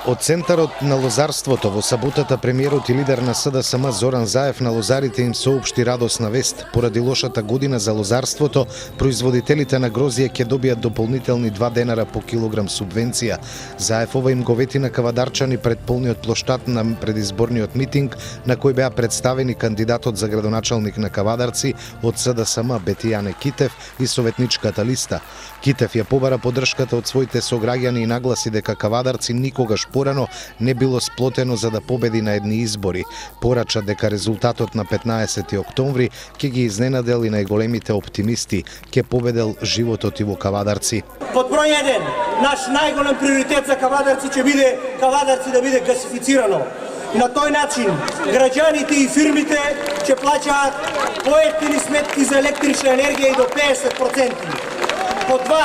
Од Центарот на лозарството во саботата премиерот и лидер на СДСМ Зоран Заев на лозарите им соопшти радосна вест. Поради лошата година за лозарството, производителите на грозје ќе добијат дополнителни 2 денара по килограм субвенција. Заев ова им го вети на кавадарчани пред полниот плоштад на предизборниот митинг, на кој беа представени кандидатот за градоначалник на Кавадарци од СДСМ Бетијане Китев и советничката листа. Китев ја побара поддршката од своите сограѓани и нагласи дека Кавадарци никогаш порано не било сплотено за да победи на едни избори. Порача дека резултатот на 15 октомври ќе ги изненадел и најголемите оптимисти, ќе победел животот и во Кавадарци. Под број 1, наш најголем приоритет за Кавадарци ќе биде Кавадарци да биде гасифицирано. На тој начин граѓаните и фирмите ќе плаќаат поевтини сметки за електрична енергија и до 50%. Под 2,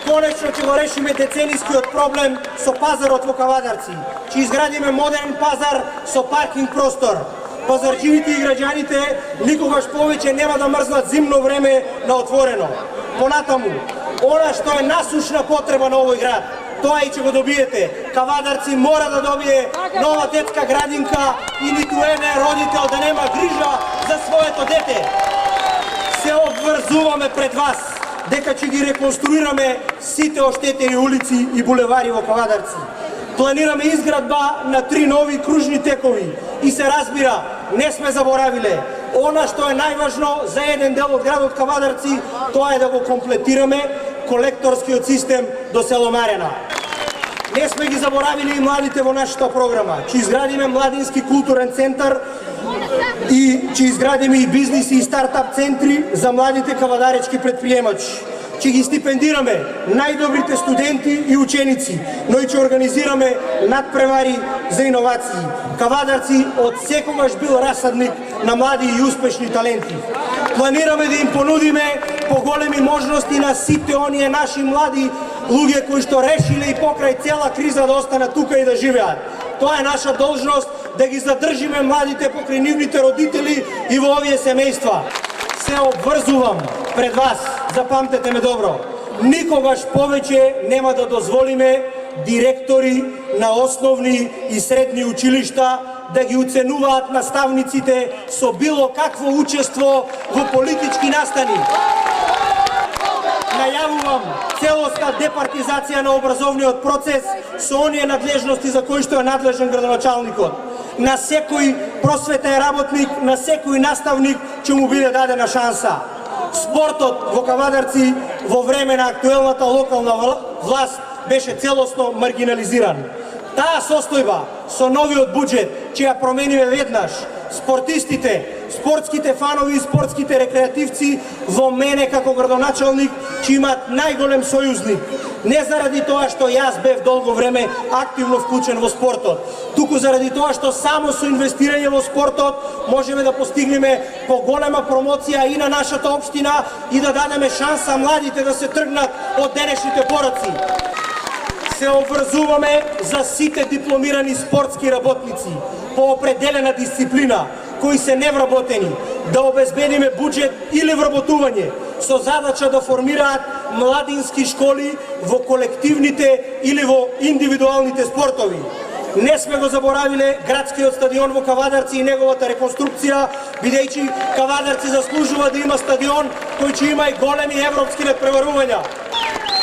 конечно ќе го решиме деценискиот проблем со пазарот во Кавадарци. Ќе изградиме модерен пазар со паркинг простор. Пазарджиите и граѓаните никогаш повеќе нема да мрзнат зимно време на отворено. Понатаму, она што е насушна потреба на овој град, тоа и ќе го добиете. Кавадарци мора да добие нова детска градинка и ниту еден родител да нема грижа за своето дете. Се обврзуваме пред вас дека ќе ги реконструираме сите оштетени улици и булевари во Кавадарци. Планираме изградба на 3 нови кружни текови и се разбира, не сме заборавиле. Она што е најважно за еден дел од градот Кавадарци, тоа е да го комплетираме колекторскиот систем до село Марена. Не сме ги заборавили и младите во нашата програма. Ќе изградиме младински културен центар и ќе изградиме и бизниси и стартап центри за младите кавадаречки предприемачи. Ќе ги стипендираме најдобрите студенти и ученици, но и ќе организираме надпревари за иновации. Кавадарци од секогаш бил расадник на млади и успешни таленти. Планираме да им понудиме поголеми можности на сите оние наши млади луѓе кои што решиле и покрај цела криза да останат тука и да живеат. Тоа е наша должност да ги задржиме младите покрај нивните родители и во овие семејства. Се обврзувам пред вас, запамтете ме добро, никогаш повеќе нема да дозволиме директори на основни и средни училишта да ги уценуваат наставниците со било какво учество во политички настани. Најавувам целосна департизација на образовниот процес со оние надлежности за кои што е надлежен градоначалникот. На секој просветен работник, на секој наставник ќе му биде дадена шанса. Спортот во Кавадарци во време на актуелната локална власт беше целосно маргинализиран. Таа состојба со новиот буџет ќе ја промениме веднаш. Спортистите, спортските фанови и спортските рекреативци во мене како градоначалник ќе имаат најголем сојузник. Не заради тоа што јас бев долго време активно вклучен во спортот, туку заради тоа што само со инвестирање во спортот можеме да постигнеме поголема промоција и на нашата општина и да дадеме шанса младите да се тргнат од денешните пороци. Се обврзуваме за сите дипломирани спортски работници по определена дисциплина, кои се невработени, да обезбедиме буџет или вработување со задача да формираат младински школи во колективните или во индивидуалните спортови. Не сме го заборавиле градскиот стадион во Кавадарци и неговата реконструкција, бидејќи Кавадарци заслужува да има стадион кој ќе има и големи европски надпреварувања.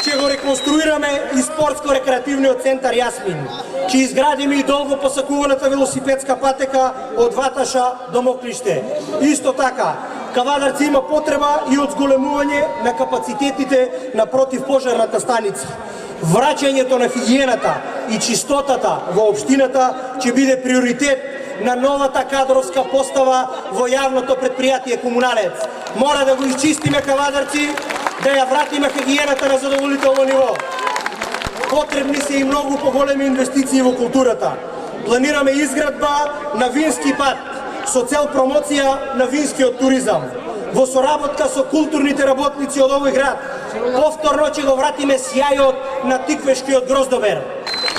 Ќе го реконструираме и спортско-рекреативниот центар Јасмин. Ќе изградиме и долго посакуваната велосипедска патека од Ваташа до Моклиште. Исто така, Кавадарци има потреба и од зголемување на капацитетите на противпожарната станица. Враќањето на хигиената и чистотата во општината ќе биде приоритет на новата кадровска постава во јавното предпријатие Комуналец. Мора да го изчистиме Кавадарци, да ја вратиме хигиената на задоволително ниво. Потребни се и многу поголеми инвестиции во културата. Планираме изградба на вински пат со цел промоција на винскиот туризам. Во соработка со културните работници од овој град, повторно ќе го вратиме сјајот на тиквешкиот гроздобер.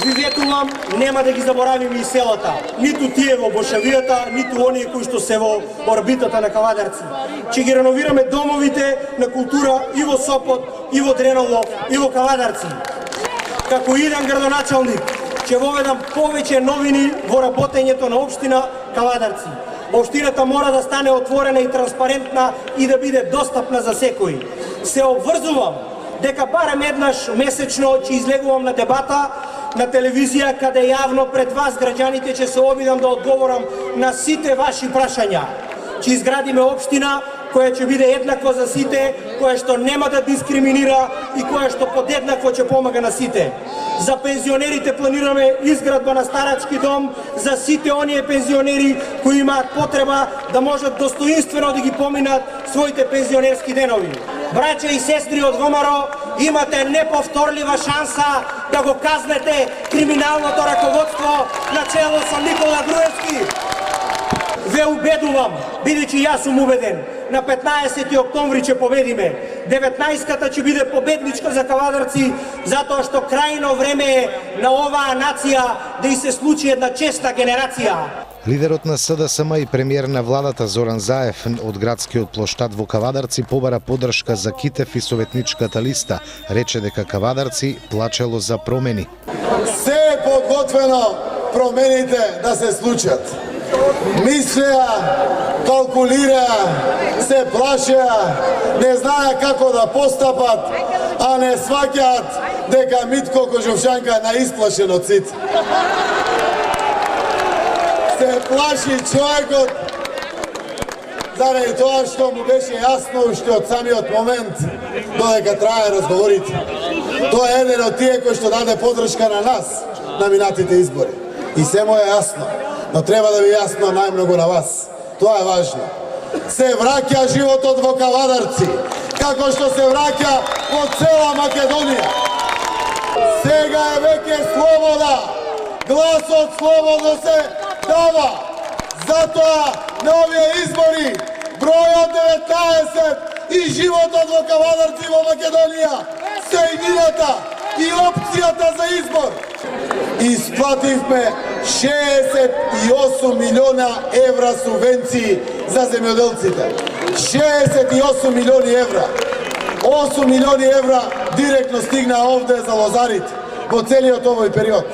Ви ветувам, нема да ги заборавиме и селата. Ниту тие во Бошавијата, ниту оние кои што се во орбитата на Кавадарци. Ќе ги реновираме домовите на култура и во Сопот, и во Дреново, и во Кавадарци. Како иден градоначалник, ќе воведам повеќе новини во работењето на општина Кавадарци. Општината мора да стане отворена и транспарентна и да биде достапна за секој. Се обврзувам дека барем еднаш месечно ќе излегувам на дебата на телевизија, каде јавно пред вас, граѓаните, ќе се обидам да одговорам на сите ваши прашања. Ќе изградиме општина која ќе биде еднаква за сите, која што нема да дискриминира и која што подеднакво ќе помага на сите. За пензионерите планираме изградба на старачки дом за сите оние пензионери кои имаат потреба да можат достоинствено да ги поминат своите пензионерски денови. Браќа и сестри од ВМРО, имате неповторлива шанса да го казнете криминалното раководство на чело со Никола Груевски. Ве убедувам, бидејќи јас сум убеден, на 15 октомври ќе победиме. 19-ката ќе биде победничка за Кавадарци, затоа што крајно време е на оваа нација да и се случи една честа генерација. Лидерот на СДСМ и премиер на владата Зоран Заев од градскиот плоштад во Кавадарци побара поддршка за Китев и советничката листа. Рече дека Кавадарци плачело за промени. Се е подготвено промените да се случат. Мислеа, калкулираа, се плашеа, не знаеа како да постапат, а не сваќаат дека Митко Кожовшанка е наисплашен од сите. Се плаши човекот заради тоа што му беше јасно уште од самиот момент додека трае разговорите. Тоа е еден од тие кој што даде поддршка на нас на минатите избори. И се му е јасно, но треба да ви јасно најмногу на вас. Тоа е важно. Се враќа животот во Кавадарци, како што се враќа во цела Македонија. Сега е веќе слобода, гласот слободно се дава. Затоа на овие избори бројот 19 и животот во Кавадарци во Македонија се идејата и опцијата за избор. Исплативме 68 милиона евра субвенции за земјоделците. 68 милиони евра. 8 милиони евра директно стигна овде за лозарите во целиот овој период.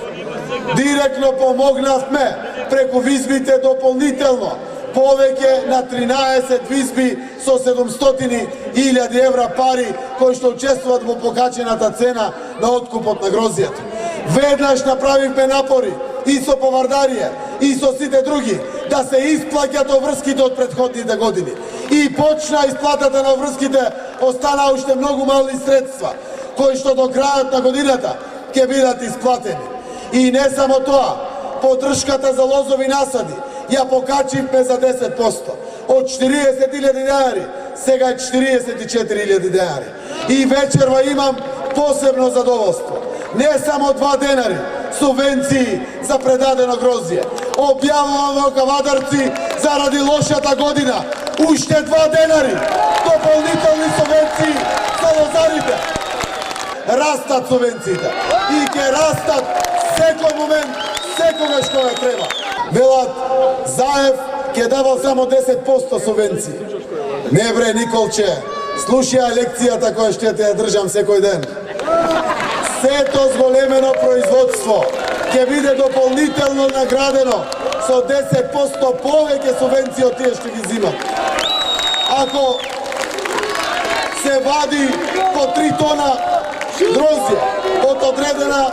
Директно помогнавме преку визбите дополнително повеќе на 13 визби со 700.000 евра пари кои што учествуваат во покачената цена на откупот на грозијето. Веднаш направивме напори и со Повардарија, и со сите други да се исплаќат обврските од претходните години. И почна исплатата на обврските, остана уште многу мали средства, кои што до крајот на годината ќе бидат исплатени. И не само тоа, поддршката за лозови насади ја покачивме за 10%. Од 40.000 денари, сега е 44.000 денари. И вечерва имам посебно задоволство. Не само 2 денари субвенции за предадено грозје. Објавувам во Кавадарци заради лошата година уште 2 денари дополнителни субвенции за лозарите. Растат субвенциите и ќе растат секој момент, секогаш кога треба. Велат, Заев ќе давал само 10% субвенции. Не бре, Николче, слушаја лекцијата која што ја држам секој ден. Сето зголемено производство ќе биде дополнително наградено со 10% повеќе субвенции од тие што ги зимат. Ако се вади по 3 тона грозје од одредена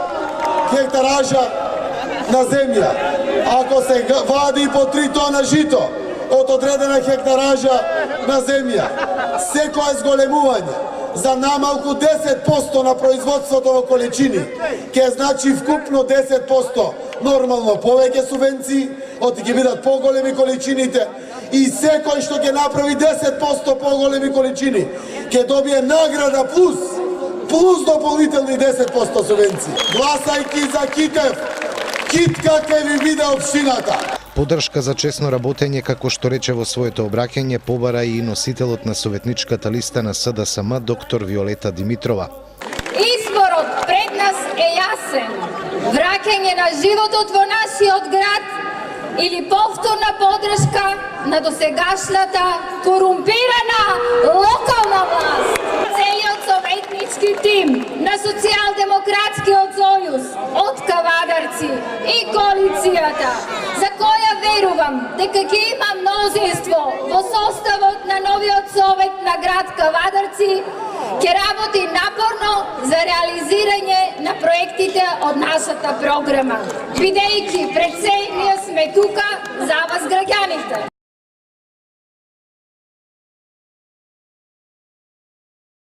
хектаража на земја, ако се вади по 3 тона жито од одредена хектаража на земја, секое зголемување за намалку 10% на производството во количини ќе значи вкупно 10% нормално повеќе субвенции, оти ќе бидат поголеми количините и секој што ќе направи 10% поголеми количини ќе добие награда плюс дополнителни 10% субвенции. Гласајки за Китев, Китка ќе ви биде општината. Поддршка за честно работење, како што рече во своето обраќање, побара и носителот на советничката листа на СДСМ доктор Виолета Димитрова. Изборот пред нас е јасен. јасен. Враќање на животот во нашиот град или повторна подршка на досегашната корумпирана локална власт. Целиот советнички тим на Социјалдемократскиот сојуз од Кавадарци и коалицијата, за која верувам дека ќе има мнозинство во составот на новиот совет на град Кавадарци, ќе работи напорно за реализирање на проектите од нашата програма, бидејќи пред се ние сме тука за вас граѓаните.